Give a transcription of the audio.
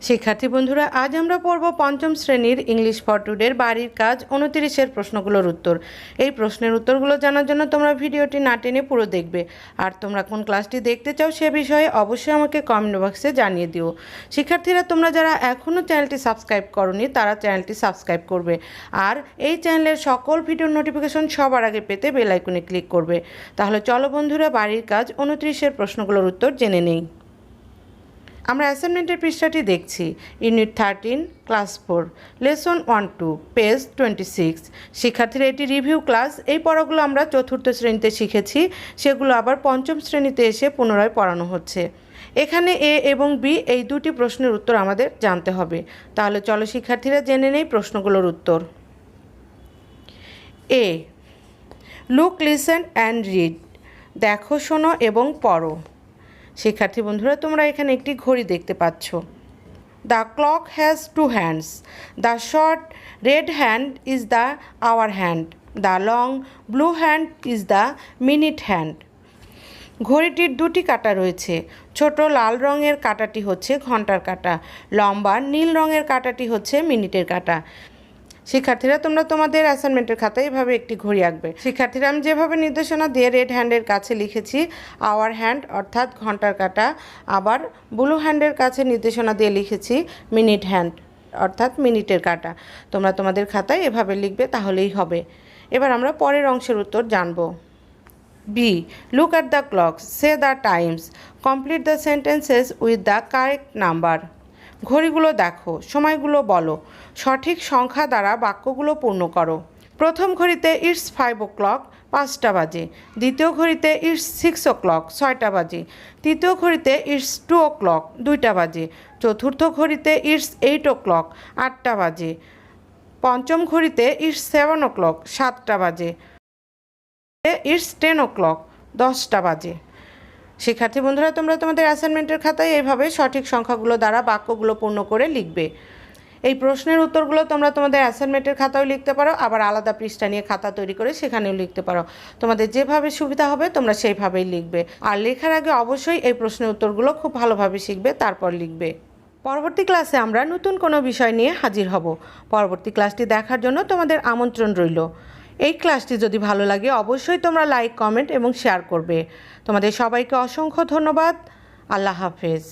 শিক্ষার্থী বন্ধুরা, আজ আমরা পড়ব পঞ্চম শ্রেণীর ইংলিশ ফর টুডের বাড়ির কাজ 29-এর প্রশ্নগুলোর উত্তর। এই প্রশ্নের উত্তরগুলো জানার জন্য তোমরা ভিডিওটি না টেনে পুরো দেখবে। আর তোমরা কোন ক্লাসটি দেখতে চাও সে বিষয়ে অবশ্যই আমাকে কমেন্ট বক্সে জানিয়ে দিও। শিক্ষার্থীরা, তোমরা যারা এখনও চ্যানেলটি সাবস্ক্রাইব করোনি তারা চ্যানেলটি সাবস্ক্রাইব করবে আর এই চ্যানেলের সকল ভিডিওর নোটিফিকেশন সবার আগে পেতে বেল আইকনে ক্লিক করবে। তাহলে চলো বন্ধুরা, বাড়ির কাজ 29-এর প্রশ্নগুলোর উত্তর জেনে নেই। আমরা অ্যাসাইনমেন্টের পৃষ্ঠাটি দেখছি। Unit 13 class 4 lesson 1-2 page 26। শিক্ষার্থীরা, এটি রিভিউ ক্লাস। এই পড়াগুলো আমরা চতুর্থ শ্রেণীতে শিখেছি, সেগুলো আবার পঞ্চম শ্রেণীতে এসে পুনরায় পড়ানো হচ্ছে। এখানে এ এবং বি এই দুটি প্রশ্নের উত্তর আমাদের জানতে হবে। তাহলে চলো শিক্ষার্থীরা জেনে নেই প্রশ্নগুলোর উত্তর। এ, লুক, লিসেন অ্যান্ড রিড। দেখো, শোনো এবং পড়ো। শিক্ষার্থী বন্ধুরা, তোমরা এখানে একটি ঘড়ি দেখতে পাচ্ছ। The clock has 2 hands. The short red hand is the hour hand. The long blue hand is the minute hand. ঘড়িটির দুটি কাঁটা রয়েছে। ছোট লাল রঙের কাঁটাটি হচ্ছে ঘন্টার কাঁটা, লম্বা নীল রঙের কাঁটাটি হচ্ছে মিনিটের কাঁটা। শিক্ষার্থীরা, তোমরা তোমাদের অ্যাসাইনমেন্টের খাতায় এভাবে একটি ঘড়ি আঁকবে। শিক্ষার্থীরা, আমি যেভাবে নির্দেশনা দিয়ে রেড হ্যান্ডের কাছে লিখেছি আওয়ার হ্যান্ড অর্থাৎ ঘন্টার কাঁটা, আবার ব্লু হ্যান্ডের কাছে নির্দেশনা দিয়ে লিখেছি মিনিট হ্যান্ড অর্থাৎ মিনিটের কাঁটা। তোমরা তোমাদের খাতায় এভাবে লিখবে, তাহলেই হবে। এবার আমরা পরের অংশের উত্তর জানব। B, look at the clock, say the times, complete the sentences with the correct number. ঘড়িগুলো দেখো, সময়গুলো বলো, সঠিক সংখ্যা দ্বারা বাক্যগুলো পূর্ণ করো। প্রথম ঘড়িতে ইটস 5 o'clock 5টা বাজে। দ্বিতীয় ঘড়িতে ইটস 6 o'clock 6টা বাজে। তৃতীয় ঘড়িতে ইটস 2 o'clock 2টা বাজে। চতুর্থ ঘড়িতে ইটস 8 o'clock 8টা বাজে। পঞ্চম ঘড়িতে ইটস 7 o'clock 7টা বাজে। ইটস 10 o'clock 10টা বাজে। শিক্ষার্থী বন্ধুরা, তোমরা তোমাদের অ্যাসাইনমেন্টের খাতায় এইভাবে সঠিক সংখ্যাগুলো দ্বারা বাক্যগুলো পূর্ণ করে লিখবে। এই প্রশ্নের উত্তরগুলো তোমরা তোমাদের অ্যাসাইনমেন্টের খাতাও লিখতে পারো, আবার আলাদা পৃষ্ঠা নিয়ে খাতা তৈরি করে সেখানেও লিখতে পারো। তোমাদের যেভাবে সুবিধা হবে তোমরা সেইভাবেই লিখবে। আর লেখার আগে অবশ্যই এই প্রশ্নের উত্তরগুলো খুব ভালোভাবে শিখবে, তারপর লিখবে। পরবর্তী ক্লাসে আমরা নতুন কোনো বিষয় নিয়ে হাজির হব। পরবর্তী ক্লাসটি দেখার জন্য তোমাদের আমন্ত্রণ রইল। এই ক্লাসটি যদি ভালো লাগে অবশ্যই তোমরা লাইক, কমেন্ট এবং শেয়ার করবে। তোমাদের সবাইকে অসংখ্য ধন্যবাদ। আল্লাহ হাফেজ।